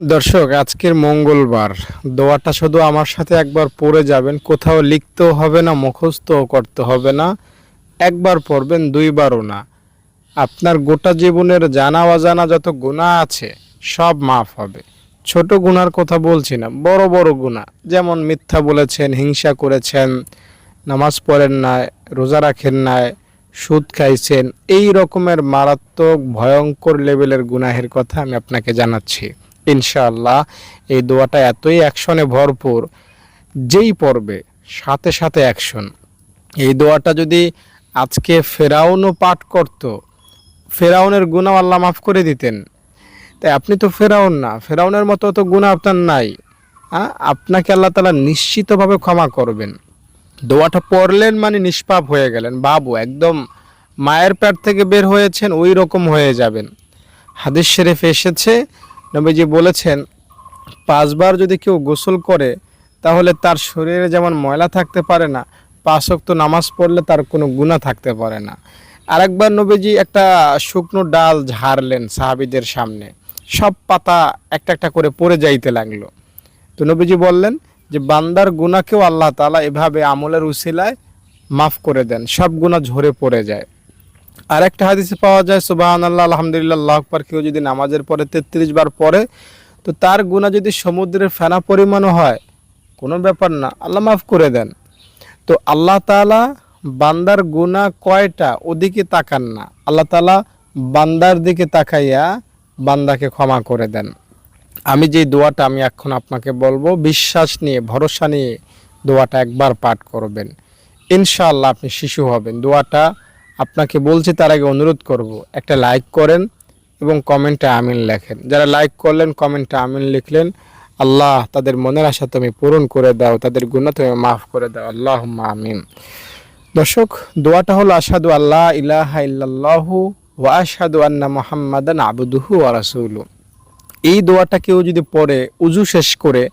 দর্শক, আজকের মঙ্গলবার। দোয়াটা শুধু আমার সাথে একবার পড়ে যাবেন, কোথাও লিখতেও হবে না, মুখস্থও করতে হবে না। একবার পড়বেন, দুইবারও না। আপনার গোটা জীবনের জানা অজানা যত গুনাহ আছে সব মাফ হবে। ছোট গুনার কথা বলছি না, বড় বড় গুনাহ, যেমন মিথ্যা বলেছেন, হিংসা করেছেন, নামাজ পড়েন না, রোজা রাখেন না, সুদ খাইছেন, এই রকমের মারাত্মক ভয়ঙ্কর লেভেলের গুনাহের কথা আমি আপনাকে জানাচ্ছি। ইনশাআল্লাহ এই দোয়াটা এতই অ্যাকশনে ভরপুর, যেই পড়বে সাথে সাথে অ্যাকশন। এই দোয়াটা যদি আজকে ফেরাউনও পাঠ করত, ফেরাউনের গুনাহ আল্লাহ মাফ করে দিতেন। তাই আপনি তো ফেরাউন না, ফেরাউনের মতো তো গুনাহ আপনার নাই। আপনাকে আল্লাহ তাআলা নিশ্চিতভাবে ক্ষমা করবেন। দোয়াটা পড়লেন মানে নিষ্পাপ হয়ে গেলেন, বাবু একদম মায়ের পেট থেকে বের হয়েছেন ওই রকম হয়ে যাবেন। হাদিস শরীফে এসেছে, নবীজি বলেছেন, 5 বার যদি কেউ গোসল করে তাহলে তার শরীরে যেমন ময়লা থাকতে পারে না, 5 ওয়াক্ত নামাজ পড়লে তার কোনো গুনাহ থাকতে পারে না। আরেকবার নবীজি একটা শুকনো ডাল ঝাড়লেন সাহাবীদের সামনে, সব পাতা একটা একটা করে পড়ে যাইতে লাগলো। তো নবীজি বললেন যে বান্দার গুনাহকেও আল্লাহ তাআলা এভাবে আমলের উসিলায় মাফ করে দেন, সব গুনাহ ঝরে পড়ে যায়। আর একটা হাদিসে পাওয়া যায়, সুবহানাল্লাহ, আলহামদুলিল্লাহ, আল্লাহু আকবার কেউ যদি নামাজের পরে 33 বার পড়ে, তো তার গুনাহ যদি সমুদ্রের ফেনা পরিমাণও হয়, কোনো ব্যাপার না, আল্লাহ মাফ করে দেন। তো আল্লাহ তাআলা বান্দার গুনাহ কয়টা ওদিকে তাকান না, আল্লাহ তাআলা বান্দার দিকে তাকাইয়া বান্দাকে ক্ষমা করে দেন। আমি যে দোয়াটা আমি এখন আপনাকে বলবো, বিশ্বাস নিয়ে, ভরসা নিয়ে দোয়াটা একবার পাঠ করবেন, ইনশাআল্লাহ আপনি শিশু হবেন। দোয়াটা আপনাকে বলছি, তার আগে অনুরোধ করব, একটা লাইক করেন এবং কমেন্টে আমিন লেখেন। যারা লাইক করলেন, কমেন্টে আমিন লিখলেন, আল্লাহ তাদের মনের আশা তুমি পূরণ করে দাও, তাদের গুনাহ তুমি মাফ করে দাও, আল্লাহুম্মা আমিন। দর্শক, দোয়াটা হলো আশহাদু আল্লা ইলাহা ইল্লাল্লাহু ওয়া আশহাদু আন্না মুহাম্মাদান আবদুহু ওয়া রাসূলুহু। এই দোয়াটা কেউ যদি পড়ে উজু শেষ করে,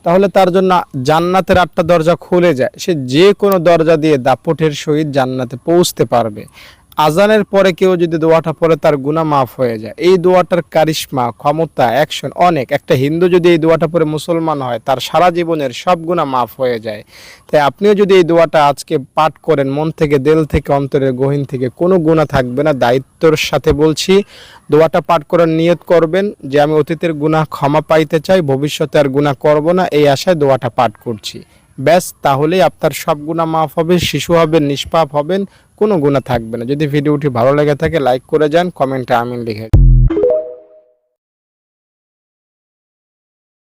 তাহলে তার জন্য জান্নাতের 8টা দরজা খুলে যায়। সে যে কোনো দরজা দিয়ে দাপটের সহিত জান্নাতে পৌঁছতে পারবে। আজানের পরে কেউ যদি দোয়াটা পড়ে, তার গুনাহ মাফ হয়ে যায়। এই দোয়াটার কারিশমা, ক্ষমতা, অ্যাকশন অনেক। একটা হিন্দু যদি এই দোয়াটা পড়ে মুসলমান হয়, তার সারা জীবনের সব গুনাহ মাফ হয়ে যায়। তাই আপনিও যদি এই দোয়াটা আজকে পাঠ করেন, মন থেকে, দিল থেকে, অন্তরের গহীন থেকে, কোনো গুনাহ থাকবে না। দায়িত্বর সাথে বলছি, দোয়াটা পাঠ করার নিয়ত করবেন যে আমি অতীতের গুনাহ ক্ষমা পাইতে চাই, ভবিষ্যতে আর গুনাহ করব না, এই আশায় দোয়াটা পাঠ করছি। ব্যাস, তাহলেই আপনার সব গুনাহ মাফ হবে, শিশু হবেন, নিষ্পাপ হবেন, কোনো গুনাহ থাকবে না। যদি ভিডিওটি ভালো লেগে থাকে লাইক করে যান, কমেন্টে আমিন লিখে